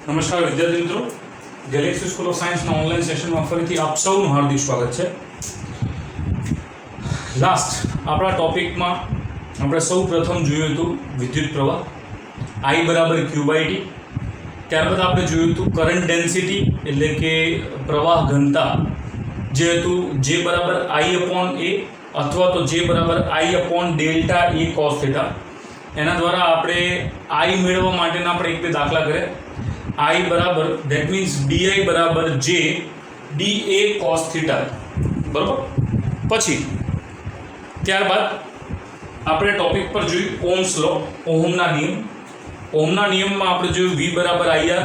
નમસ્કાર વિદ્યાર્થી મિત્રો, ગેલેક્સી સ્કૂલ ઓફ સાયન્સના ઓનલાઈન સેશનમાં ફરીથી આપ સૌનું હાર્દિક સ્વાગત છે. લાસ્ટ આપણા ટોપિકમાં આપણે સૌ પ્રથમ જોયું હતું વિદ્યુત પ્રવાહ I બરાબર Q/T. ત્યારબાદ આપણે જોયું હતું કરંટ ડેન્સિટી એટલે કે પ્રવાહ ઘનતા જે હતું J બરાબર I/A અથવા તો J બરાબર I/Δ E cos θ. એના દ્વારા આપણે I મેળવવા માટેના આપણે એક બે દાખલા કર્યા. I બરાબર ધેટ મીન્સ DI બરાબર J dA cos θ, બરાબર. પછી ત્યારબાદ આપણે ટોપિક પર જોયું ઓહ્મ્સ લો, ઓહમના નિયમ. ઓહમના નિયમમાં આપણે જોયું V બરાબર IR,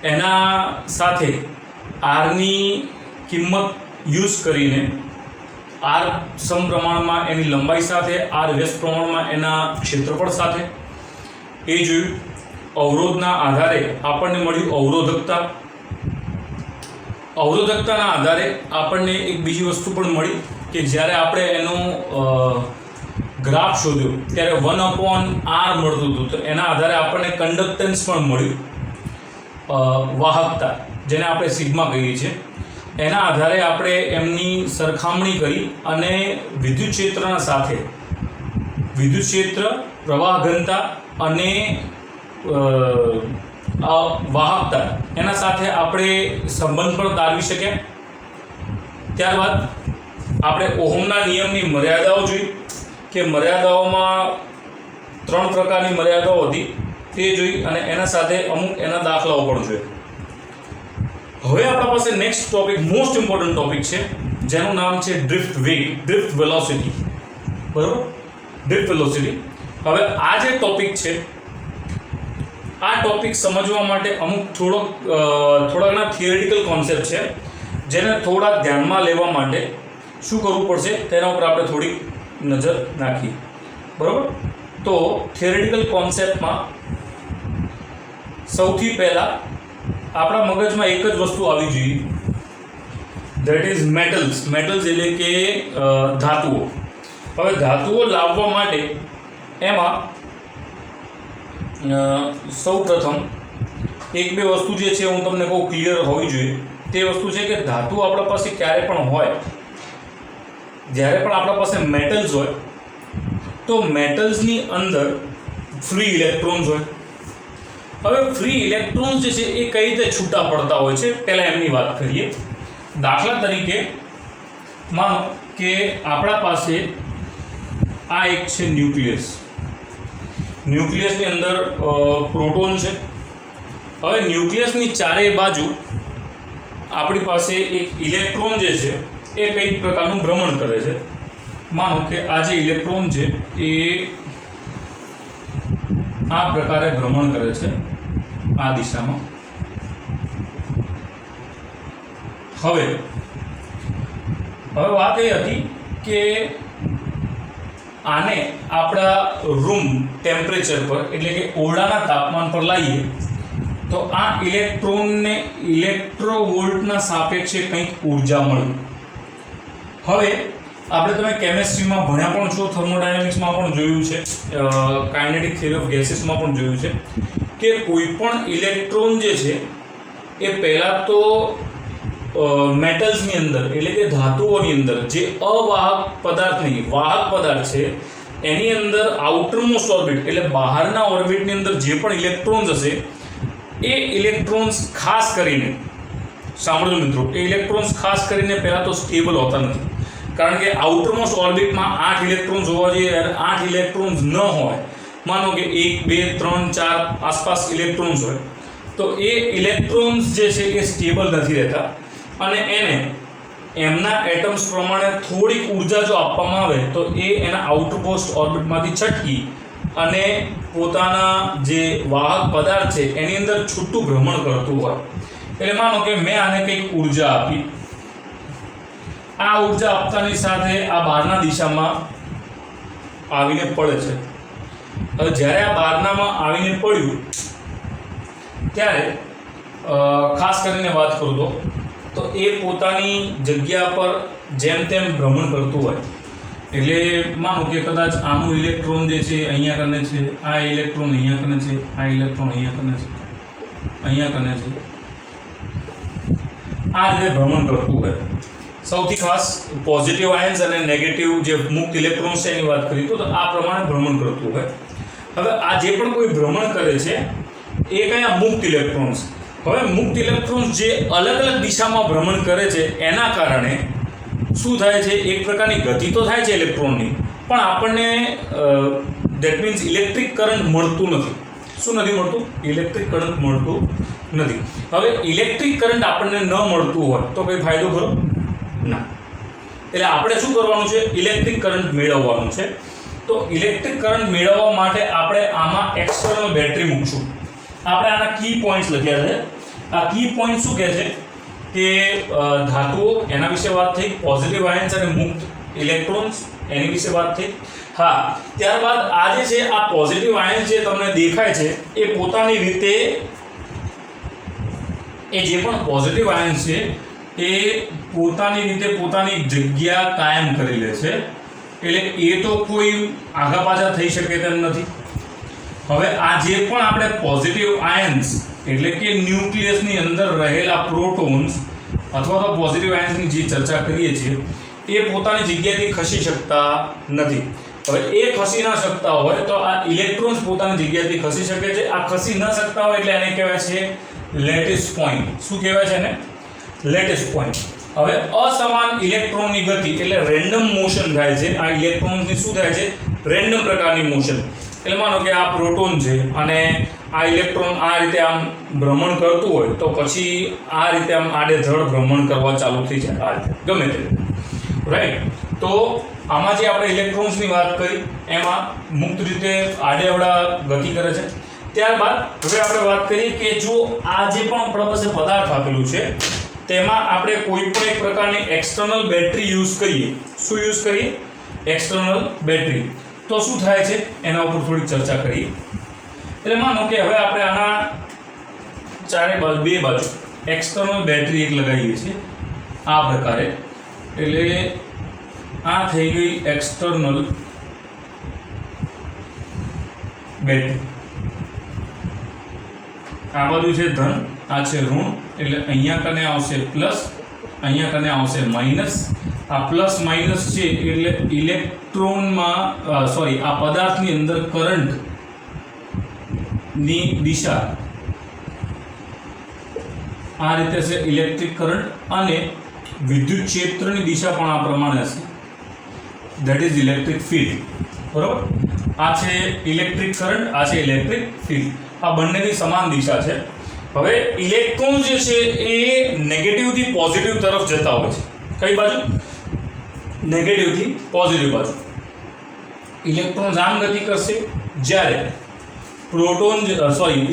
એના સાથે R ની કિંમત યુઝ કરીને R સમપ્રમાણમાં એની લંબાઈ સાથે, R વ્યસ્ત પ્રમાણમાં એના ક્ષેત્રફળ સાથે એ જોયું. અવરોધના આધારે આપણને મળ્યું અવરોધકતા. અવરોધકતાના આધારે આપણને એક બીજી વસ્તુ પણ મળી કે જ્યારે આપણે એનો ગ્રાફ શોધ્યો ત્યારે 1/R મળતું હતું, તો એના આધારે આપણને કંડક્ટન્સ પણ મળ્યું, વાહકતા, જેને આપણે સિગ્મા કહીએ છીએ. એના આધારે આપણે એમની સરખામણી કરી અને વિદ્યુત ક્ષેત્રના સાથે વિદ્યુત ક્ષેત્ર, પ્રવાહ ઘનતા અને વાહકતા એના સાથે આપણે સંબંધ પણ તારવી શક્યા. ત્યારબાદ આપણે ઓહમના નિયમની મર્યાદાઓ જોઈ કે મર્યાદાઓમાં 3 પ્રકારની મર્યાદાઓ હતી તે જોઈ અને એના સાથે અમુક એના દાખલાઓ પણ જોયા. હવે આપણા પાસે next topic, most important topic છે, જેનું નામ છે ડ્રિફ્ટ વેગ, ડ્રિફ્ટ વેલોસિટી, બરાબર, ડ્રિફ્ટ વેલોસિટી. હવે આ જે ટોપિક છે, આ ટોપિક સમજવા માટે અમુક થોડાના થિયરિટિકલ કોન્સેપ્ટ છે, જેને થોડા ધ્યાનમાં લેવા માટે શું કરવું પડશે તેના ઉપર આપણે થોડી નજર નાખીએ, બરાબર. તો થિયરિટિકલ કોન્સેપ્ટમાં સૌથી પહેલાં આપણા મગજમાં એક જ વસ્તુ આવી જોઈએ, ધેટ ઇઝ મેટલ્સ. મેટલ્સ એટલે કે ધાતુઓ. હવે ધાતુઓ લાવવા માટે એમાં સૌ પ્રથમ એક બે વસ્તુ જે છે હું તમને કહું ક્લિયર હોવી જોઈએ. તે વસ્તુ છે કે ધાતુ આપણા પાસે ક્યારે પણ હોય, જ્યારે પણ આપણા પાસે મેટલ્સ હોય તો મેટલ્સની અંદર ફ્રી ઇલેક્ટ્રોન્સ હોય. હવે ફ્રી ઇલેક્ટ્રોન્સ જે છે એ કઈ રીતે છૂટા પડતા હોય છે પહેલાં એમની વાત કરીએ. દાખલા તરીકે માનો કે આપણા પાસે આ એક છે ન્યુક્લિયસ. ન્યુક્લિયસની અંદર પ્રોટોન છે. હવે ન્યુક્લિયસની ચારેય બાજુ આપણી પાસે એક ઇલેક્ટ્રોન જે છે એ કંઈક પ્રકારનું ભ્રમણ કરે છે. માનો કે આ જે ઇલેક્ટ્રોન છે એ આ પ્રકારે ભ્રમણ કરે છે, આ દિશામાં. હવે વાત એ હતી કે આને આપણા રૂમ ટેમ્પરેચર પર એટલે કે ઓરડાના તાપમાન પર લાવીએ તો આ ઇલેક્ટ્રોનને ઇલેક્ટ્રોવોલ્ટના સાપેક્ષે કંઈક ઉર્જા મળે. હવે આપણે તમે કેમેસ્ટ્રીમાં ભણ્યા પણ છો, થર્મોડાયનેમિક્સમાં પણ જોયું છે, કાઇનેટિક થિયરી ઓફ ગેસીસમાં પણ જોયું છે કે કોઈ પણ ઇલેક્ટ્રોન જે છે એ પહેલાં તો મેટલ્સની અંદર એટલે કે ધાતુઓની અંદર જે અવાહક પદાર્થ નહીં, વાહક પદાર્થ છે એની અંદર આઉટરમોસ્ટ ઓર્બિટ એટલે બહારના ઓર્બિટની અંદર જે પણ ઇલેક્ટ્રોન્સ હશે એ ઇલેક્ટ્રોન્સ ખાસ કરીને, સાંભળજો મિત્રો, એ ઇલેક્ટ્રોન્સ ખાસ કરીને પહેલાં તો સ્ટેબલ હોતા નથી. કારણ કે આઉટરમોસ્ટ ઓર્બિટમાં 8 ઇલેક્ટ્રોન્સ હોવા જોઈએ. 8 ઇલેક્ટ્રોન્સ ન હોય, માનો કે 1 2 3 4 આસપાસ ઇલેક્ટ્રોન્સ હોય, તો એ ઇલેક્ટ્રોન્સ જે છે એ સ્ટેબલ નથી રહેતા અને એને એમના એટમ્સ પ્રમાણે થોડીક ઉર્જા જો આપવામાં આવે તો એ એના આઉટરમોસ્ટ ઓર્બિટમાંથી છટકી અને પોતાના જે વાહક પદાર્થ છે એની અંદર છૂટું ભ્રમણ કરતું હોય. એટલે માનો કે મેં આને કંઈક ઉર્જા આપી, આ ઉર્જા આપતાની સાથે આ બહારના દિશામાં આવીને પડે છે. હવે જ્યારે આ બહારનામાં આવીને પડ્યું ત્યારે ખાસ કરીને વાત કરું તો એ પોતાની જગ્યા પર જેમ તેમ ભ્રમણ કરતું હોય. એટલે માનો કે કદાચ આનું ઇલેક્ટ્રોન જે છે અહીંયા કને છે, આ ઇલેક્ટ્રોન અહીંયા કને છે, આ ઇલેક્ટ્રોન અહીંયા કને છે, અહીંયા કને છે આ રીતે ભ્રમણ કરતું હોય. સૌથી ખાસ પોઝિટિવ આયન્સ અને નેગેટિવ જે મુક્ત ઇલેક્ટ્રોન્સ છે એની વાત કરીએ તો આ પ્રમાણે ભ્રમણ કરતું હોય. હવે આ જે પણ કોઈ ભ્રમણ કરે છે એ કયા મુક્ત ઇલેક્ટ્રોન્સ. હવે મુક્ત ઇલેક્ટ્રોન્સ જે અલગ અલગ દિશામાં ભ્રમણ કરે છે એના કારણે શું થાય છે, એક પ્રકારની ગતિ તો થાય છે ઇલેક્ટ્રોનની, પણ આપણને ધેટ મીન્સ ઇલેક્ટ્રિક કરંટ મળતું નથી. શું નથી મળતું? ઇલેક્ટ્રિક કરંટ મળતું નથી. હવે ઇલેક્ટ્રિક કરંટ આપણને ન મળતું હોય તો કંઈ ફાયદો ખરો? ના. એટલે આપણે શું કરવાનું છે? ઇલેક્ટ્રિક કરંટ મેળવવાનું છે. તો ઇલેક્ટ્રિક કરંટ મેળવવા માટે આપણે આમાં એક્સટર્નલ બેટરી મૂકશું. આપણે આના કી પોઈન્ટ્સ લખ્યા છે. આ કી પોઈન્ટ શું કહે છે કે ધાતુઓ, એના વિશે વાત થઈ, પોઝિટિવ આયન્સ અને મુક્ત ઇલેક્ટ્રોન્સ એની વિશે વાત થઈ. હા, ત્યારબાદ આ જે છે આ પોઝિટિવ આયન્સ જે તમને દેખાય છે એ પોતાની રીતે એ જે પણ પોઝિટિવ આયન્સ છે એ પોતાની રીતે પોતાની જગ્યા કાયમ કરી લે છે. એટલે એ તો કોઈ આગા પાછા થઈ શકે તેમ નથી. હવે આ જે પણ આપણે પોઝિટિવ આયન્સ એટલે કે ન્યુક્લિયસની અંદર રહેલા પ્રોટોન્સ અથવા તો પોઝિટિવ આયન્સની જે ચર્ચા કરીએ છીએ એ પોતાની જગ્યાએથી ખસી શકતા નથી. હવે એ ખસી ન શકતા હોય તો આ ઇલેક્ટ્રોન્સ પોતાની જગ્યાએથી ખસી શકે છે. આ ખસી ન શકતા હોય એટલે એને કહેવાય છે લેટિસ પોઈન્ટ. શું કહેવાય છે એને? Lattice point. હવે અસમાન ઇલેક્ટ્રોનની ગતિ એટલે રેન્ડમ મોશન થાય છે. આ ઇલેક્ટ્રોન્સની શું થાય છે? રેન્ડમ પ્રકારની મોશન. એટલે માનો કે આ પ્રોટોન છે અને આ ઇલેક્ટ્રોન આ રીતે આમ ભ્રમણ કરતું હોય તો પછી આ રીતે આમ આડેધડ ભ્રમણ કરવા ચાલુ થઈ જાય. આ રીતે ગમે તે રાઈટ. તો આમાં જે આપણે ઇલેક્ટ્રોન્સની વાત કરી એમાં મુક્ત રીતે આડેઅવળા ગતિ કરે છે. ત્યારબાદ હવે આપણે વાત કરીએ કે જો આ જે પણ આપણા પાસે પદાર્થ આપેલું છે તેમાં આપણે કોઈ પણ એક પ્રકારની એક્સટર્નલ બેટરી યુઝ કરીએ. શું યુઝ કરીએ? External battery. તો શું થાય છે એના ઉપર થોડી ચર્ચા કરીએ. એટલે માનો કે હવે આપણે આના ચારે બાજુ બે બાજુ એક્સટર્નલ બેટરી એક લગાવીએ છીએ આ પ્રકારે. એટલે આ થઈ ગઈ એક્સટર્નલ બેટરી. આ બાજુ છે ધન, આ છે ઋણ. એટલે અહીંયા કને આવશે પ્લસ, અહીંયા કને આવશે માઇનસ. આ પ્લસ માઇનસ છે એટલે ઇલેક્ટ્રોનમાં આ પદાર્થની અંદર કરંટની દિશા આ રીતે છે ઇલેક્ટ્રિક કરંટ, અને વિદ્યુત ક્ષેત્રની દિશા પણ આ પ્રમાણે હશે. That is electric field. બરોબર. આ છે ઇલેક્ટ્રિક કરંટ, આ છે ઇલેક્ટ્રિક ફિલ્ડ. આ બંનેની સમાન દિશા છે. હવે ઇલેક્ટ્રોન જે છે એ નેગેટિવથી પોઝિટિવ તરફ જતા હોય છે. કઈ બાજુ? નેગેટિવથી પોઝિટિવ બાજુ. ઇલેક્ટ્રોન આમ ગતિ કરશે જ્યારે પ્રોટોન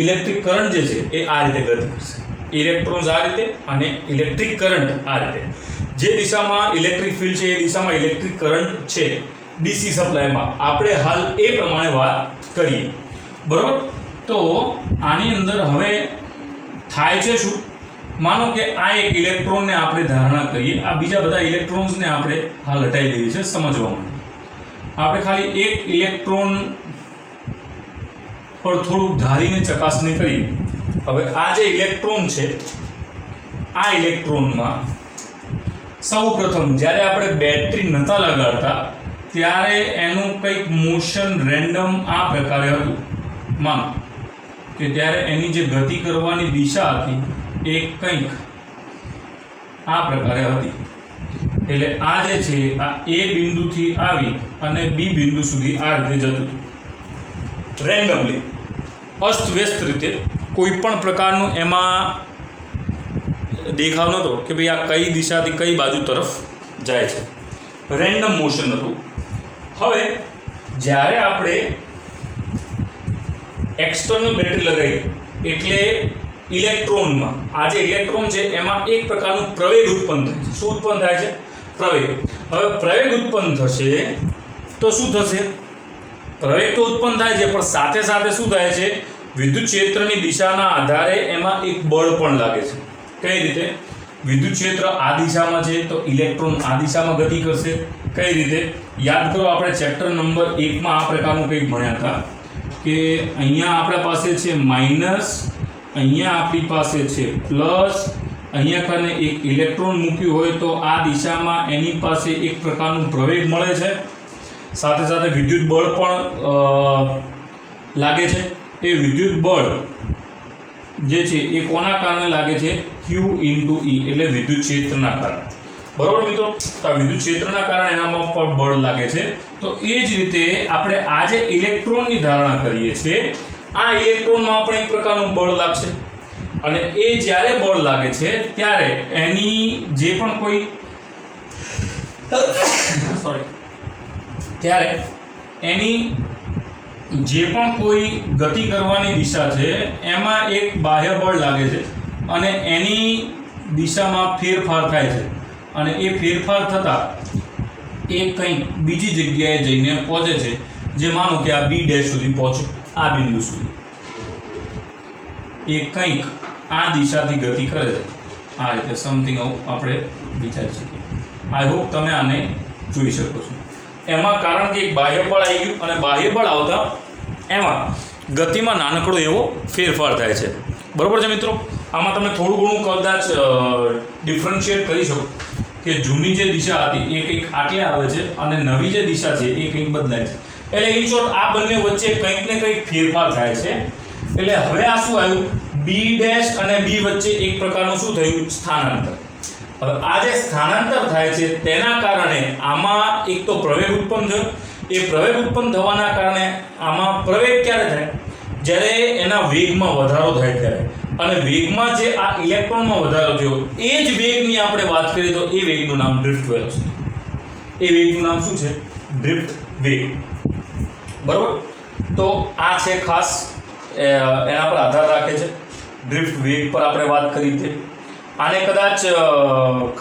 ઇલેક્ટ્રિક કરંટ જે છે એ આ રીતે ગતિ કરશે. ઇલેક્ટ્રોન્સ આ રીતે અને ઇલેક્ટ્રિક કરંટ આ રીતે. જે દિશામાં ઇલેક્ટ્રિક ફિલ્ડ છે એ દિશામાં ઇલેક્ટ્રિક કરંટ છે ડીસી સપ્લાયમાં. આપણે હાલ એ પ્રમાણે વાત કરીએ. બરાબર. તો આની અંદર હવે થાય છે શું? માનો કે આ એક ઇલેક્ટ્રોનને આપણે ધારણા કરીએ, આ બીજા બધા ઇલેક્ટ્રોન્સને આપણે હાલ હટાવી દઈએ છીએ સમજવા માટે. આપણે ખાલી એક ઇલેક્ટ્રોન પર થોડુંક ધારીને ચકાસણી કરીએ. હવે આ જે ઇલેક્ટ્રોન છે આ ઇલેક્ટ્રોનમાં સૌ પ્રથમ જ્યારે આપણે બેટરી નહોતા લગાડતા ત્યારે એનું કંઈક મોશન રેન્ડમ આ પ્રકારે હતું. માનો કે ત્યારે એની જે ગતિ કરવાની દિશા હતી એ કંઈક આ પ્રકારે હતી. એટલે આ જે છે આ એ બિંદુથી આવી અને બી બિંદુ સુધી આ રીતે જતું હતું રેન્ડમલી, અસ્તવ્યસ્ત રીતે. કોઈ પણ પ્રકારનું એમાં દેખાવ નહોતો કે ભાઈ આ કઈ દિશાથી કઈ બાજુ તરફ જાય છે. રેન્ડમ મોશન હતું. હવે જ્યારે આપણે એક્સટર્નલ બેટરી લગાવી એટલે ઇલેક્ટ્રોનમાં આ જે ઇલેક્ટ્રોન છે એમાં એક પ્રકારનું પ્રવેગ ઉત્પન્ન થાય છે. શું ઉત્પન્ન થાય છે? પ્રવેગ. હવે પ્રવેગ ઉત્પન્ન થશે તો શું થશે? પ્રવેગ તો ઉત્પન્ન થાય છે પણ સાથે સાથે શું થાય છે? વિદ્યુત ક્ષેત્રની દિશાના આધારે એમાં એક બળ પણ લાગે છે. કઈ રીતે? વિદ્યુત ક્ષેત્ર આ દિશામાં છે તો ઇલેક્ટ્રોન આ દિશામાં ગતિ કરશે. કઈ રીતે? યાદ કરો આપણે ચેપ્ટર નંબર 1 માં આ પ્રકારનું કંઈક ભણ્યા હતા કે અહીંયા આપણા પાસે છે માઇનસ અહીંયા આપણી પાસે છે પ્લસ, અહીંયા કને એક ઇલેક્ટ્રોન મૂક્યું હોય તો આ દિશામાં એની પાસે એક પ્રકારનું પ્રવેગ મળે છે, સાથે સાથે વિદ્યુત બળ પણ લાગે છે. એ વિદ્યુત બળ જે છે એ કોના કારણે લાગે છે? Q × E એટલે વિદ્યુત ક્ષેત્રના કારણે. બરોબર મિત્રો, તો આ વિદ્યુત ક્ષેત્રના કારણે એનામાં પણ બળ લાગે છે. તો એ જ રીતે આપણે આ જે ઇલેક્ટ્રોનની ધારણા કરીએ છીએ, આ ઇલેક્ટ્રોનમાં પણ એક પ્રકારનું બળ લાગશે અને એ જ્યારે બળ લાગે છે ત્યારે એની જે પણ કોઈ ત્યારે એની જે પણ કોઈ ગતિ કરવાની દિશા છે એમાં એક બાહ્ય બળ લાગે છે અને એની દિશામાં ફેરફાર થાય છે અને એ ફેરફાર થતાં એ કંઈક બીજી જગ્યાએ જઈને પહોંચે છે, જે માનો કે આ B' સુધી પહોંચે, આ બિંદુ સુધી એ કંઈક આ દિશાથી ગતિ કરે છે. આ રીતે સમથિંગ આપણે વિચારી શકીએ. આઈ હોપ તમે આને જોઈ શકો છો. એમાં કારણ કે એક બાહ્ય બળ આવી ગયું અને બાહ્ય બળ આવતા એમાં ગતિમાં નાનકડો એવો ફેરફાર થાય છે. બરોબર છે મિત્રો? આમાં તમે થોડું ઘણું કદાચ ડિફરન્શિએટ કરી શકો કે જૂની જે દિશા હતી એ કંઈક આટલે આવે છે અને નવી જે દિશા છે એ કંઈક બદલાય છે. એટલે ઇન શોર્ટ આ બંને વચ્ચે કંઈક ને કંઈક ફેરફાર થાય છે. એટલે હવે આ શું આવ્યું? B' અને B વચ્ચે એક પ્રકારનું શું થયું? સ્થાનાંતર. હવે આ જે સ્થાનાંતર થાય છે તેના કારણે આમાં એક તો પ્રવેગ ઉત્પન્ન થયો. એ પ્રવેગ ઉત્પન્ન થવાના કારણે આમાં પ્રવેગ ક્યારે થાય? જ્યારે એના વેગમાં વધારો થાય ત્યારે. અને વેગમાં જે આ ઇલેક્ટ્રોનમાં વધારો થયો એ જ વેગની આપણે વાત કરીએ તો એ વેગનું નામ ડ્રિફ્ટ વેલોસિટી. એ વેગનું નામ શું છે? ડ્રિફ્ટ વેગ. બરોબર? તો આ છે ખાસ એના પર આધાર રાખે છે. ડ્રિફ્ટ વેગ પર આપણે વાત કરી છે. આને કદાચ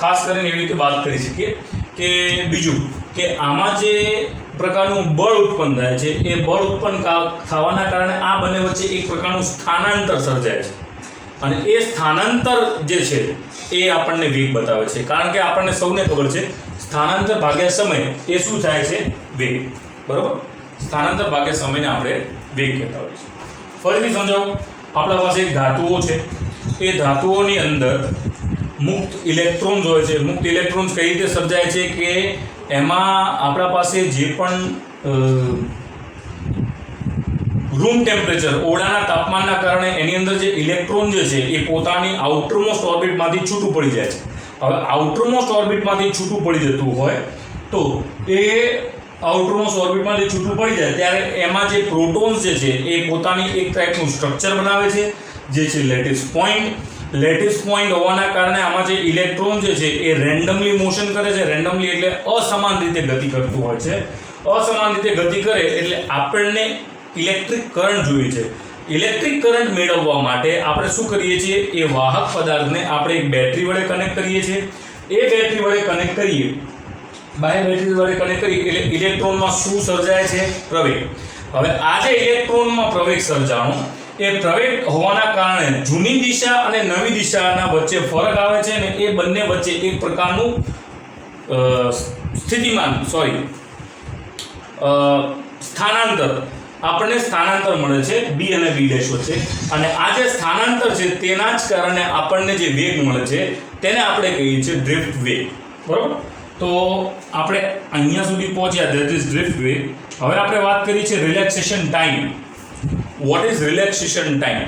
ખાસ કરીને એવી રીતે વાત કરી શકીએ કે બીજું કે આમાં જે પ્રકારનું બળ ઉત્પન્ન થાય છે એ બળ ઉત્પન્ન થવાના કારણે આ બંને વચ્ચે એક પ્રકારનું સ્થાનાંતર સર્જાય છે અને એ સ્થાનાંતર જે છે એ આપણને વેગ બતાવે છે. કારણ કે આપણને સૌને ખબર છે સ્થાનાંતર ભાગ્યા સમય એ શું થાય છે? વેગ. બરોબર? સ્થાનાંતર ભાગ્યા સમયને આપણે વેગ કહેતા હોઈએ છીએ. ફરીથી સમજાવું, આપણા પાસે ધાતુઓ છે. એ ધાતુઓની અંદર મુક્ત ઇલેક્ટ્રોન્સ હોય છે. મુક્ત ઇલેક્ટ્રોન્સ કઈ રીતે સર્જાય છે કે એમાં આપણા પાસે જે પણ રૂમ ટેમ્પરેચર, ઓરડાના તાપમાનના કારણે એની અંદર જે ઇલેક્ટ્રોન જે છે એ પોતાની આઉટરમોસ્ટ ઓર્બિટમાંથી છૂટું પડી જાય છે. હવે આઉટરમોસ્ટ ઓર્બિટમાંથી છૂટું પડી જતું હોય તો એ આઉટરમોસ્ટ ઓર્બિટમાંથી છૂટું પડી જાય ત્યારે એમાં જે પ્રોટોન્સ જે છે એ પોતાની એક ટાઈપનું સ્ટ્રક્ચર બનાવે છે જે છે લેટિસ પોઈન્ટ. લેટિસ પોઈન્ટ હોવાના કારણે આમાં જે ઇલેક્ટ્રોન જે છે એ રેન્ડમલી મોશન કરે છે. રેન્ડમલી એટલે અસમાન રીતે ગતિ કરતું હોય છે. અસમાન રીતે ગતિ કરે એટલે આપણને ઇલેક્ટ્રિક કરંટ જોઈએ છે. ઇલેક્ટ્રિક કરંટ મેળવવા માટે આપણે શું કરીએ છીએ? એ વાહક પદાર્થને આપણે એક બેટરી વડે કનેક્ટ કરીએ છીએ. એ બેટરી વડે કનેક્ટ કરીએ, બાહ્ય બેટરી વડે કનેક્ટ કરીએ એટલે ઇલેક્ટ્રોનમાં શું સર્જાય છે? પ્રવેગ. હવે આ જે ઇલેક્ટ્રોનમાં પ્રવેગ સર્જાણો એ પ્રવેગ હોવાના કારણે જૂની દિશા અને નવી દિશાના વચ્ચે ફરક આવે છે અને એ બંને વચ્ચે એક પ્રકારનું સ્થાનાંતર આપણને સ્થાનાંતર મળે છે B અને B' વચ્ચે. અને આ જે સ્થાનાંતર છે તેના જ કારણે આપણને જે વેગ મળે છે તેને આપણે કહીએ છીએ ડ્રિફ્ટ વેગ. બરોબર? તો આપણે અહીંયા સુધી પહોંચ્યા, ધેટ ઇઝ ડ્રિફ્ટ વેગ. હવે આપણે વાત કરી છે relaxation time. What is relaxation time?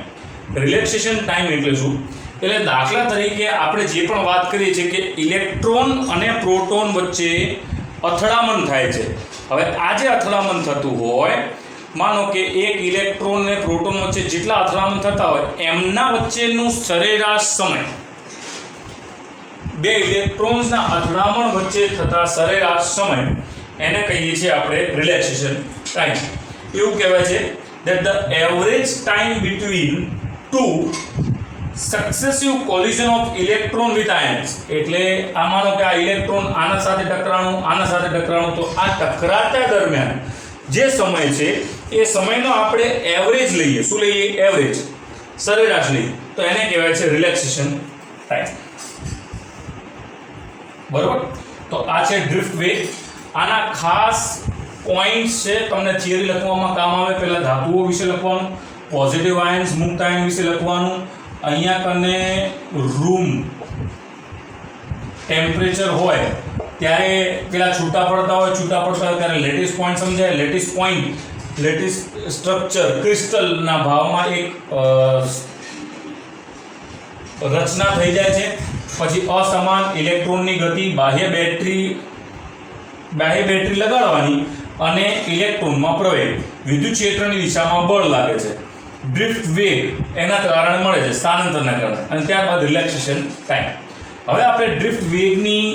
Relaxation time એટલે શું? એટલે દાખલા તરીકે આપણે જે પણ વાત કરીએ છીએ કે ઇલેક્ટ્રોન અને પ્રોટોન વચ્ચે અથડામણ થાય છે. હવે આ જે અથડામણ થતું હોય, માનો કે એક ઇલેક્ટ્રોન અને પ્રોટોન વચ્ચે જેટલા અથડામણ થતા હોય એમના વચ્ચેનું સરેરાશ સમય, બે ઇલેક્ટ્રોન્સના અથડામણ વચ્ચે થતા સરેરાશ સમય, એને કહીએ છીએ આપણે રિલેક્સેશન ટાઈમ. એવું કહેવાય છે that the average time between two successive collision of electron with ions. એટલે આ માનો કે આ ઇલેક્ટ્રોન આના સાથે ટકરાણું તો આ ટકરાતા દરમિયાન જે સમય છે એ સમયનો આપણે એવરેજ લઈએ. શું લઈએ? એવરેજ, સરેરાશ લઈએ તો એને કહેવાય છે રિલેક્સેશન ટાઈમ. બરોબર? તો આ છે ડ્રિફ્ટ વેગ. આના ખાસ પોઈન્ટ્સ છે, તમને થિયરી લખવામાં કામ આવે. પહેલા ધાતુઓ વિશે લખવાનું, પોઝિટિવ આયન્સ, મુક્ત આયન વિશે લખવાનું, અહીંયા કને રૂમ ટેમ્પરેચર હોય ત્યારે પેલા છૂટા પડતા હોય ત્યારે લેટિસ પોઈન્ટ સમજાય. લેટિસ સ્ટ્રક્ચર ક્રિસ્ટલના ભાવમાં એક રચના થઈ જાય છે. પછી અસમાન ઇલેક્ટ્રોનની ગતિ, બાહ્ય બેટરી લગાડવાની અને ઇલેક્ટ્રોનમાં પ્રવેગ, વિદ્યુત ક્ષેત્રની દિશામાં બળ લાગે છે, ડ્રિફ્ટ વેગ એના કારણે મળે છે, સ્થાનાંતરના કારણે, અને ત્યારબાદ રિલેક્સેશન ટાઈમ. હવે આપણે ડ્રિફ્ટ વેગની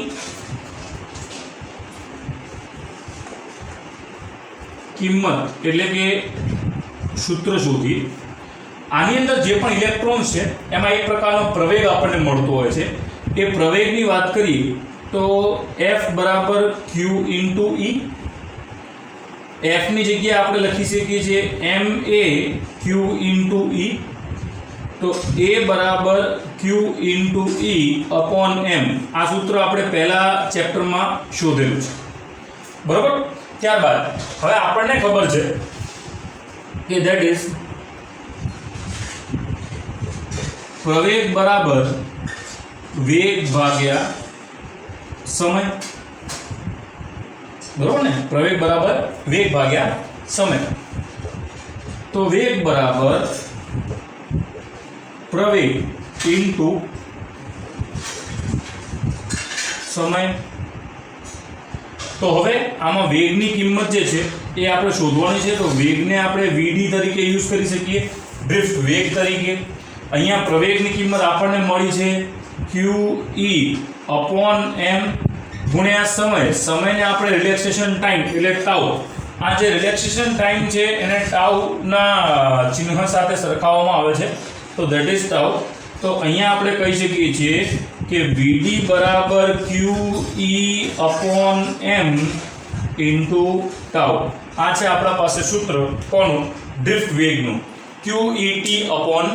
કિંમત એટલે કે સૂત્ર શોધી. આની અંદર જે પણ ઇલેક્ટ્રોન્સ છે એમાં એક પ્રકારનો પ્રવેગ આપણને મળતો હોય છે. એ પ્રવેગની વાત કરીએ તો F બરાબર Q ઇન્ટુ E. Fની જગ્યાએ આપણે લખી શકીએ છીએ ma Q ઇન્ટુ E. તો A બરાબર Q into E upon M. આ સૂત્ર આપણે પહેલા ચેપ્ટરમાં શોધેલું છે, બરાબર. ત્યારબાદ હવે આપણને ખબર છે કે ધેટ ઇઝ પ્રવેગ બરાબર વેગ ભાગ્યા સમય, બરોબર ને. પ્રવેગ બરાબર વેગ ભાગ્યા સમય. તો વેગ બરાબર પ્રવેગ ઇન્ટુ સમય. તો હવે આમાં વેગની કિંમત જે છે એ આપણે શોધવાની છે. તો વેગને આપણે vd તરીકે યુઝ કરી શકીએ, ડ્રિફ્ટ વેગ તરીકે. અહીંયા પ્રવેગની કિંમત આપણને મળી છે qe અપોન m ગુણ્યા સમયને આપણે રિલેક્સેશન ટાઈમ એટલે ટાઉ. આ જે રિલેક્સેશન ટાઈમ છે એને ટાઉના ચિહ્ન સાથે સરખાવવામાં આવે છે, તો ધેટ ઇઝ ટાઉ. તો અહીંયા આપણે કહી શકીએ છીએ કે vd બરાબર qe upon m into tau. આ છે આપણા પાસે સૂત્ર કોનું? ડ્રિફ્ટ વેગનું, qet અપોન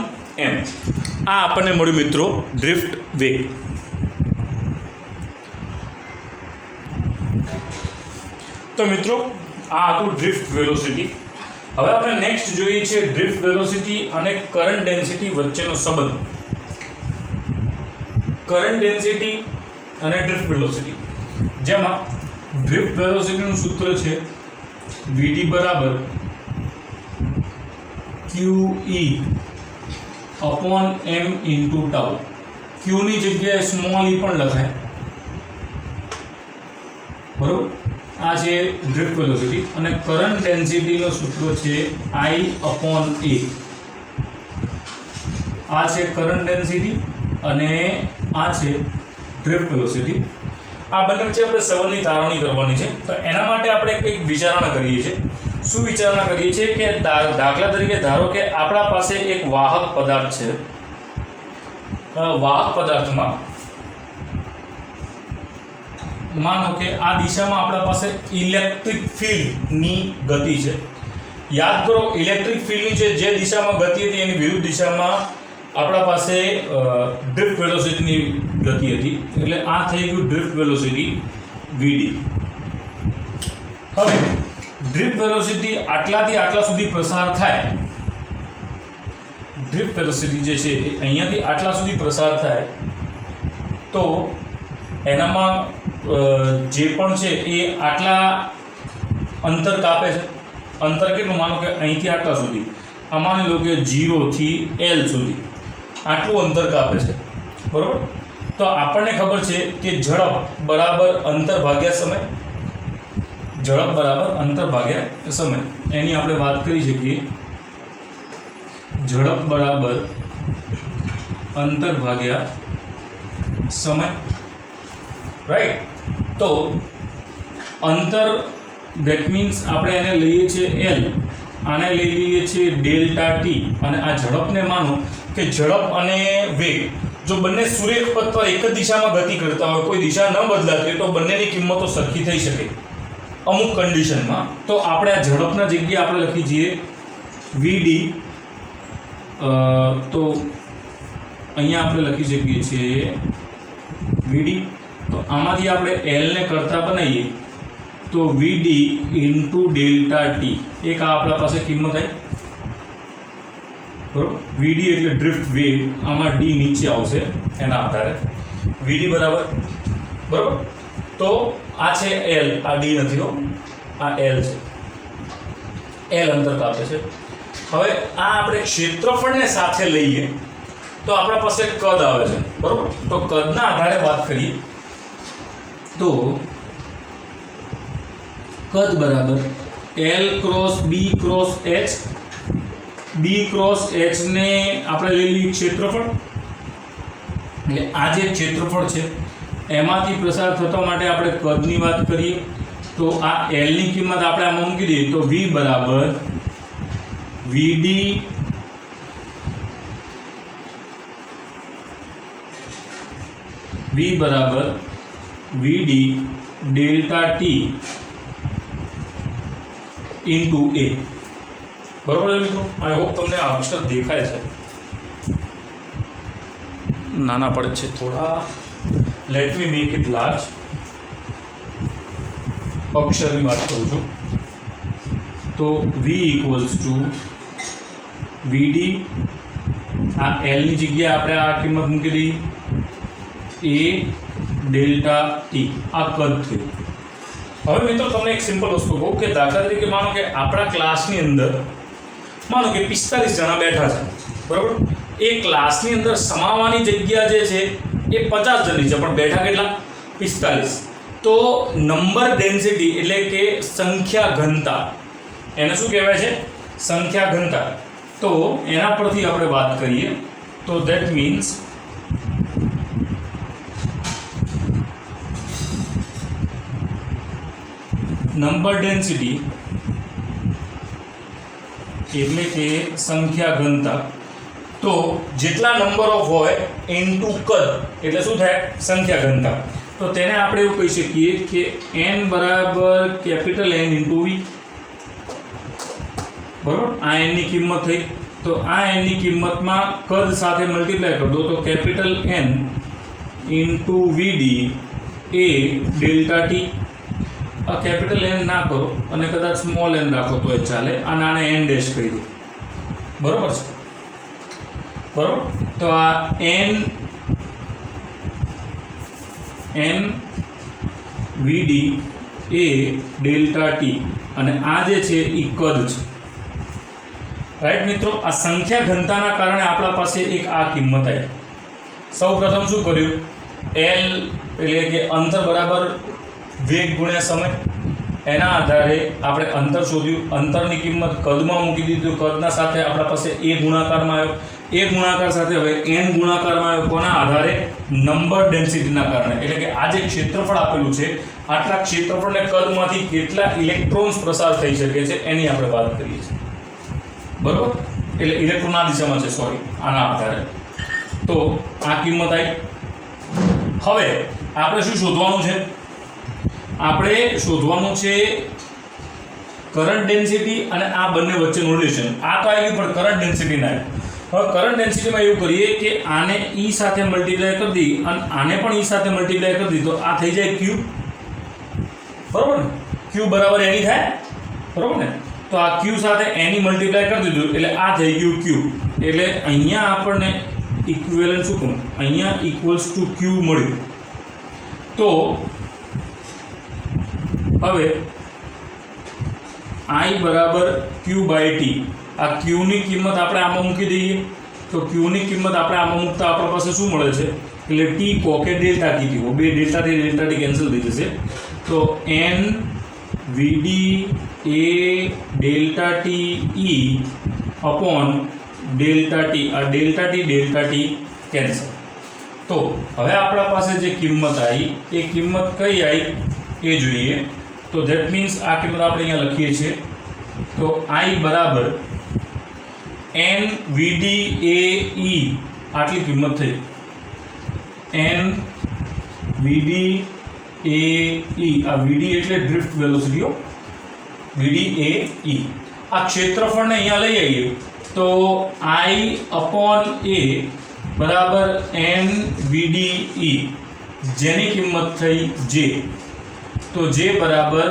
m. આ આપણને મળ્યું મિત્રો ડ્રિફ્ટ વેગ. તો મિત્રો આ હતું ડ્રિફ્ટ વેલોસિટી. હવે આપણે નેક્સ્ટ જોઈએ છે ડ્રિફ્ટ વેલોસિટી અને કરંટ ડેન્સિટી વચ્ચેનો સંબંધ. કરંટ ડેન્સિટી અને ડ્રિફ્ટ વેલોસિટી, જેમાં ડ્રિફ્ટ વેલોસિટીનું સૂત્ર છે vd બરાબર qe upon m into tau. q ની જગ્યાએ સ્મોલ e પણ લખાય, બરોબર. આ છે ડ્રિફ્ટ વેલોસિટી. અને કરંટ ડેન્સિટીનો સૂત્ર છે I અપોન a. આ છે કરંટ ડેન્સિટી અને આ છે ડ્રિફ્ટ વેલોસિટી. આ બંને વચ્ચે આપણે સંબંધની તારવણી કરવાની છે. તો એના માટે આપણે કંઈક વિચારણા કરીએ છીએ. શું વિચારણા કરીએ છીએ કે દાખલા તરીકે ધારો કે આપણા પાસે એક વાહક પદાર્થ છે. વાહક પદાર્થમાં માનો કે આ દિશામાં આપણા પાસે ઇલેક્ટ્રિક ફિલ્ડની ગતિ છે. યાદ કરો, ઇલેક્ટ્રિક ફિલ્ડની જે દિશામાં ગતિ હતી એની વિરુદ્ધ દિશામાં આપણા પાસે ડ્રિફ્ટ વેલોસિટીની ગતિ હતી. એટલે આ થઈ ગયું ડ્રિફ્ટ વેલોસિટી vd. હવે ડ્રિફ્ટ વેલોસિટી આટલાથી આટલા સુધી પ્રસાર થાય. ડ્રિફ્ટ વેલોસિટી જે છે અહીંયાથી આટલા સુધી પ્રસાર થાય તો એનામાં જે પણ છે એ આટલા અંતર કાપે છે. અંતર કેટલું? માનો કે અહીંથી આટલા સુધી, આ માની લો કે 0 થી L સુધી આટલું અંતર કાપે છે, બરોબર. તો આપણને ખબર છે કે ઝડપ બરાબર અંતર ભાગ્યા સમય. ઝડપ બરાબર અંતર ભાગ્યા સમય. એની આપણે વાત કરી શકીએ. ઝડપ બરાબર અંતર ભાગ્યા સમય, રાઈટ. તો અંતર ધેટ મીન્સ આપણે એને લઈએ છીએ L, આને લઈ લઈએ છીએ ડેલ્ટા ટી. અને આ ઝડપને માનો કે ઝડપ અને વેગ જો બંને સુરેખ પથ પર એક જ દિશામાં ગતિ કરતા હોય, કોઈ દિશા ન બદલાતી હોય, તો બંનેની કિંમતો સરખી થઈ શકે અમુક કન્ડિશનમાં. તો આપણે આ ઝડપના જગ્યાએ આપણે લખી છીએ vd. તો અહીંયા આપણે લખી શકીએ છીએ vd. તો આમાંથી આપણે L ને કરતા બનાવીએ તો vd ઇન્ટુ ડેલ્ટા ટી. એક આ આપણા પાસે કિંમત આવી. બરાબર. વીડી એટલે ડ્રિફ્ટ વેગ, આમાં ડી નીચે આવશે એના આધારે. વીડી બરાબર. બરાબર. તો આ છે એલ, આ ડી નથી હો, આ એલ છે. એલ અંતર કાપે છે. હવે આ આપણે ક્ષેત્રફળને સાથે લઈએ તો આપણા પાસે કદ આવે છે. બરાબર. તો કદના આધારે વાત કરીએ તો કદ બરાબર L cross B cross H. B cross H ને આપણે લઈ લઈએ ક્ષેત્રફળ. એટલે આ જે ક્ષેત્રફળ છે એમાંથી પ્રસાર થવા માટે આપણે કદની વાત કરીએ તો આ એલ ની કિંમત આપણે આમાં મૂકી દઈએ તો વી બરાબર વીડી વી બરાબર વીડી ડેલ્ટા ટી ઇન્ટુ એ. બરોબર છે મિત્રો. આઈ હોપ તમને આ અક્ષર દેખાય છે. નાના પડે છે થોડા. Let me make it large. અક્ષરની વાત કરું છું તો વી ઇક્વલ્સ ટુ વીડી, આ એલની જગ્યાએ આપણે આ કિંમત મૂકી દઈએ એ ડેલ્ટા ટી. આ કદ થયું. હવે મિત્રો તમને એક સિમ્પલ વસ્તુ કહું કે દાખલા તરીકે માનો કે આપણા ક્લાસની અંદર માનો કે 45 જણા બેઠા છે. બરાબર. એ ક્લાસની અંદર સમાવાની જગ્યા જે છે એ 50 જણની છે પણ બેઠા કેટલા? 45. તો નંબર ડેન્સિટી એટલે કે સંખ્યા ઘનતા, એને શું કહેવાય છે? સંખ્યા ઘનતા. તો એના પરથી આપણે વાત કરીએ તો ધેટ મીન્સ નંબર ડેન્સિટી એટલે કે સંખ્યા ઘનતા. તો જેટલા નંબર ઓફ હોય ઇન્ટુ કદ એટલે શું થાય? સંખ્યા ઘનતા. તો તેને આપણે એવું કહી શકીએ કે n બરાબર કેપિટલ N ઇન્ટુ વી. બરાબર. આ n ની કિંમત થઈ તો આ n ની કિંમતમાં કદ સાથે મલ્ટીપ્લાય કરી દો તો capital N into VD A delta T. આ કેપિટલ N ના કરો અને કદાચ સ્મોલ n રાખો તો એ ચાલે. આ નાને n ડેશ કહી દો. બરાબર છે. બરાબર. તો આ n VD A delta T અને આ જે છે એ કદ છે. રાઈટ મિત્રો. આ સંખ્યા ઘનતાના કારણે આપણા પાસે એક આ કિંમત આવી. સૌ પ્રથમ શું કર્યું? એલ એટલે કે અંતર બરાબર વેગ ગુણ્યા સમય. એના આધારે આપણે અંતર શોધ્યું. અંતરની કિંમત કદમાં મૂકી દીધું. કદના સાથે આપણા પાસે એ ગુણાકારમાં આવ્યો. એ ગુણાકાર સાથે હવે n ગુણાકારમાં આવ્યો. કોના આધારે? નંબર ડેન્સિટીના કારણે. એટલે કે આ જે ક્ષેત્રફળ આપેલું છે આટલા ક્ષેત્રફળને કદમાંથી કેટલા ઇલેક્ટ્રોન્સ પ્રસાર થઈ શકે છે એની આપણે વાત કરીએ છીએ. બરોબર. એટલે ઇલેક્ટ્રોન આ દિશામાં છે, સોરી, આના આધારે. તો આ કિંમત આવી. હવે આપણે શું શોધવાનું છે? આપણે શોધવાનું છે કરંટ ડેન્સિટી અને આ બંને વચ્ચેનું રિલેશન. આ તો આવી ગયું પણ કરંટ ડેન્સિટી ના આવી. હવે કરંટ ડેન્સિટીમાં એવું કરીએ કે આને E સાથે મલ્ટીપ્લાય કરી દઈએ અને આને પણ E સાથે મલ્ટીપ્લાય કરી દઈએ તો આ થઈ જાય Q. બરાબર ને? Q બરાબર એની થાય. બરાબર ને? તો આ Q સાથે એની મલ્ટીપ્લાય કરી દીધું એટલે આ થઈ ગયું Q. એટલે અહીંયા આપણને ઇક્વિવેલન્ટ શું કહું? અહીંયા ઇક્વલ્સ ટુ Q મળ્યું. તો હવે I બરાબર Q બાય ટી. આ Q ની કિંમત આપણે આમાં મૂકી દઈએ તો Q ની કિંમત આપણે આમાં મૂકતા આપણા પાસે શું મળે છે? એટલે T કહો કે ડેલ્ટા T કહો, બે ડેલ્ટા T કેન્સલ થઈ જશે. તો N VD A delta T E upon delta T. આ ડેલ્ટા ટી કેન્સલ. તો હવે આપણા પાસે જે કિંમત આવી એ કિંમત કઈ આવી એ જોઈએ. તો ધેટ મીન્સ આ કિંમત આપણે અહીંયા લખીએ છીએ તો I બરાબર n વીડી એ ઈ આટલી કિંમત થઈ. n વીડી એ ઈ. આ વીડી એટલે ડ્રિફ્ટ વેલોસિટી. વીડી એ ઈ. આ ક્ષેત્રફળને અહીંયા લઈ આવીએ તો I અપોન એ બરાબર n વીડી ઈ, જેની કિંમત થઈ J. તો J બરાબર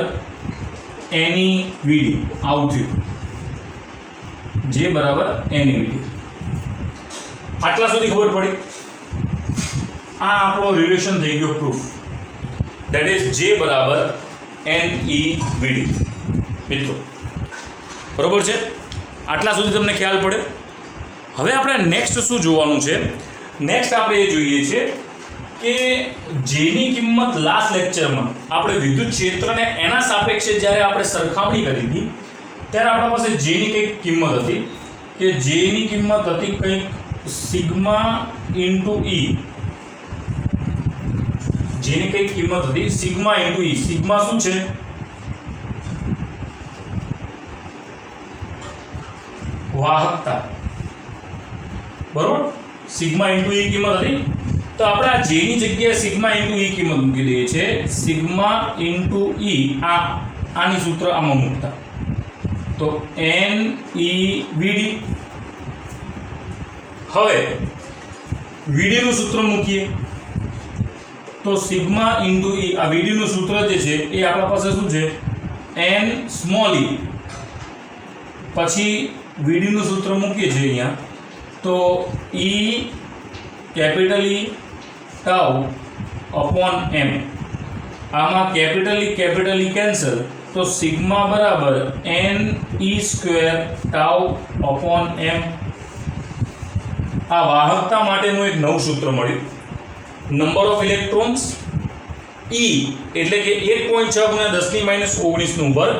એની વીડી આવું થયું. J બરાબર એની વીડી. આટલા સુધી ખબર પડી. આ આપણો રિલેશન થઈ ગયો પ્રૂફ. દેટ ઇઝ J બરાબર NEVD. મિત્રો બરોબર છે, આટલા સુધી તમને ખ્યાલ પડે. હવે આપણે નેક્સ્ટ શું જોવાનું છે? નેક્સ્ટ આપણે એ જોઈએ છે કે જેની કિંમત લાસ્ટ લેક્ચરમાં આપણે વિદ્યુત ક્ષેત્રને એના સાપેક્ષે જ્યારે આપણે સરખામણી કરી હતી ત્યારે આપણા પાસે જેની કંઈક કિંમત હતી કે જેની કિંમત હતી કંઈક સિગ્મા ઇન્ટુ ઈ. જેની કંઈક કિંમત હતી સિગ્મા ઇન્ટુ ઈ. સિગ્મા શું છે? વાહકતા. બરોબર, સિગ્મા ઇન્ટુ ઈ કિંમત હતી. તો આપણે આ જેની જગ્યાએ સિગ્મા ઇન્ટુ ઈ કિંમત મૂકી દઈએ છીએ. સિગ્મા ઇન્ટુ ઈ આની સૂત્ર આમાં મૂકતા તો NEVD. હવે VD નું સૂત્ર મૂકીએ તો સિગ્મા ઇન્ટુ ઈ, આ VD નું સૂત્ર જે છે એ આપણા પાસે શું છે? N small e. પછી VD નું સૂત્ર મૂકીએ છીએ અહીંયા તો E capital E tau upon M. આમાં કેપિટલ E કેન્સલ તો સિગ્મા બરાબર NE square tau upon M. આ વાહકતા માટેનું એક નવું સૂત્ર મળ્યું. નંબર ઓફ ઇલેક્ટ્રોન્સ E એટલે કે 1.6 × 10⁻19 નું વર્ગ.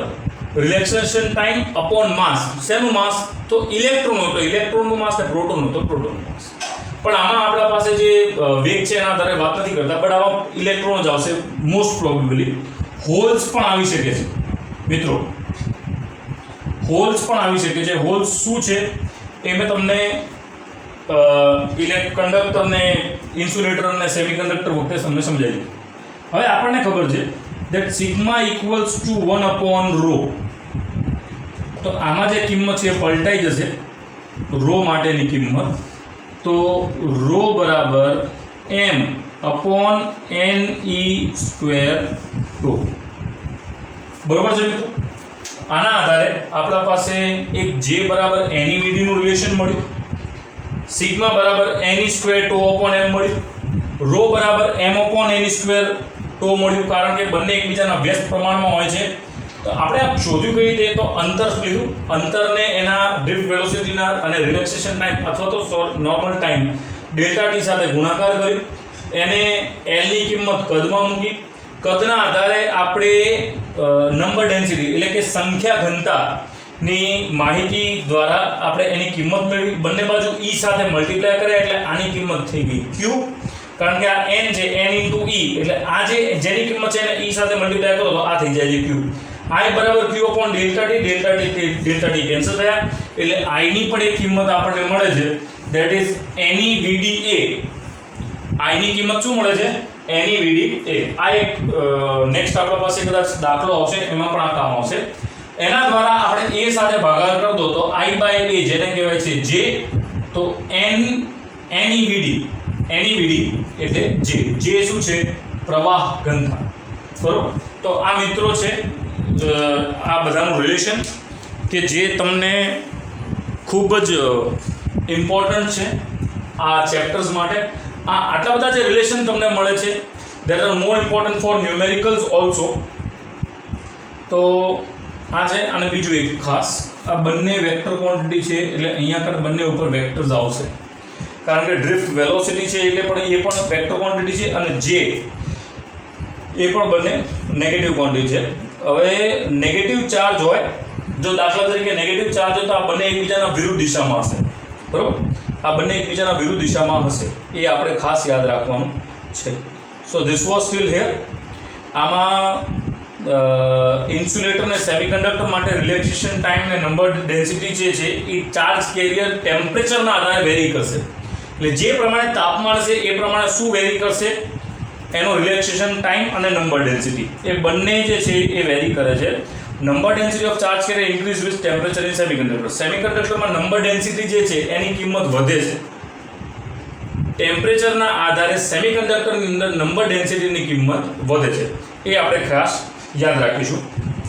રિલેક્સેશન ટાઈમ અપોન માસ. શેનું માસ? તો ઇલેક્ટ્રોન હતો ઇલેક્ટ્રોનનું માસ ને પ્રોટોન હતો પ્રોટોનનું માસ. પણ આમાં આપણા પાસે જે વેગ છે એના આધારે વાત નથી કરતા, પણ આમાં ઇલેક્ટ્રોન જ આવશે મોસ્ટ પ્રોબેબલી. હોલ્સ પણ આવી શકે છે મિત્રો, હોલ્સ પણ આવી શકે છે. હોલ્સ શું છે એ મેં તમને કંડક્ટર ને ઇન્સ્યુલેટર ને સેમિકન્ડક્ટર વખતે તમને સમજાવી દીધું. હવે આપણને ખબર છે that sigma equals to 1 upon rho. તો આમાં જે કિંમત છે એ પલટાઈ જશે રો માટેની કિંમત. તો રો બરાબર m upon NE square rho. બરોબર છે મિત્રો? આના આધારે આપણા પાસે એક J બરાબર NEVD નું રિલેશન મળ્યું, સિગ્મા બરાબર NE સ્ક્વેર ટો અપોન m મળ્યું, રો બરાબર m અપોન NE સ્ક્વેર ટો મળ્યું, કારણ કે બંને એકબીજાના વ્યસ્ત પ્રમાણમાં હોય છે. તો આપણે આ શોધ્યું કઈ રીતે? તો અંતર લીધું, અંતરને એના ડ્રિફ્ટ વેલોસિટીના અને રિલેક્સેશન ટાઈમ અથવા તો નોર્મલ ટાઈમ ડેલ્ટા ટી સાથે ગુણાકાર કર્યો, એને L ની કિંમત કદમાં મૂકી, કદના આધારે આપણે નંબર ડેન્સિટી એટલે કે સંખ્યા ઘનતાની માહિતી દ્વારા આપણે એની કિંમત મેળવી. બંને બાજુ E સાથે મલ્ટીપ્લાય કર્યા એટલે આની કિંમત થઈ ગઈ Q. કારણ કે આ n છે n ઇન્ટુ ઈ એટલે આ જેની કિંમત છે એને ઈ સાથે મલ્ટીપ્લાય કરો તો આ થઈ જાય છે Q. I બરાબર Q upon delta T cancel થયા એટલે I ની પણ એક કિંમત આપણને મળે છે that is NEVD A. I ની કિંમત શું મળે છે? NEVD A. આ એક નેક્સ્ટ આપણા પાસે કદાચ દાખલો આવશે એમાં પણ આ કામ આવશે. એના દ્વારા આપણે A સાથે ભાગાકાર કરી દો તો I બાય A જેને કહેવાય છે J, તો NEVD એટલે J શું છે? પ્રવાહ ઘનતા. બરોબર? તો આ મિત્રો છે આ બધાનું રિલેશન કે જે તમને ખૂબ જ ઇમ્પોર્ટન્ટ છે આ ચેપ્ટર્સ માટે. આ આટલા બધા જે રિલેશન તમને મળે છે that are more important for numericals also. તો આ છે. અને બીજું એક ખાસ, આ બંને વેક્ટર ક્વોન્ટિટી છે એટલે અહીંયા આગળ બંને ઉપર વેક્ટર્સ આવશે, કારણ કે ડ્રિફ્ટ વેલોસિટી છે એટલે પણ એ પણ વેક્ટર ક્વોન્ટિટી છે અને J એ પણ બંને નેગેટિવ ક્વોન્ટિટી છે. હવે નેગેટિવ ચાર્જ હોય, જો દાખલા તરીકે નેગેટિવ ચાર્જ હોય તો આ બંને એકબીજાના વિરુદ્ધ દિશામાં હશે. બરોબર? આ બંને એકબીજાના વિરુદ્ધ દિશામાં હશે એ આપણે ખાસ યાદ રાખવાનું છે. So this was steel here. આમાં ઇન્સ્યુલેટર ને સેમિકન્ડક્ટર માટે રિલેક્સેશન ટાઈમ ને નંબર ડેન્સિટી જે છે એ ચાર્જ કેરિયર ટેમ્પરેચરના આધારે વેરી કરશે. એટલે જે પ્રમાણે તાપમાન છે એ પ્રમાણે શું વેરી કરશે? એનો રિલેક્સેશન ટાઈમ અને નંબર ડેન્સિટી એ બંને જે છે એ વેરી કરે છે. Number density of charge carrier increase with temperature in semiconductor. સેમિકન્ડક્ટરમાં નંબર ડેન્સિટી જે છે એની કિંમત વધે છે. ટેમ્પરેચરના આધારે સેમિકન્ડક્ટરની અંદર નંબર ડેન્સિટીની કિંમત વધે છે. એ આપણે ખાસ યાદ રાખીશું.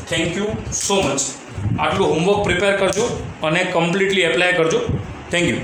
Thank you so much. આટલું હોમવર્ક પ્રિપેર કરજો અને કમ્પ્લીટલી એપ્લાય કરજો. Thank you.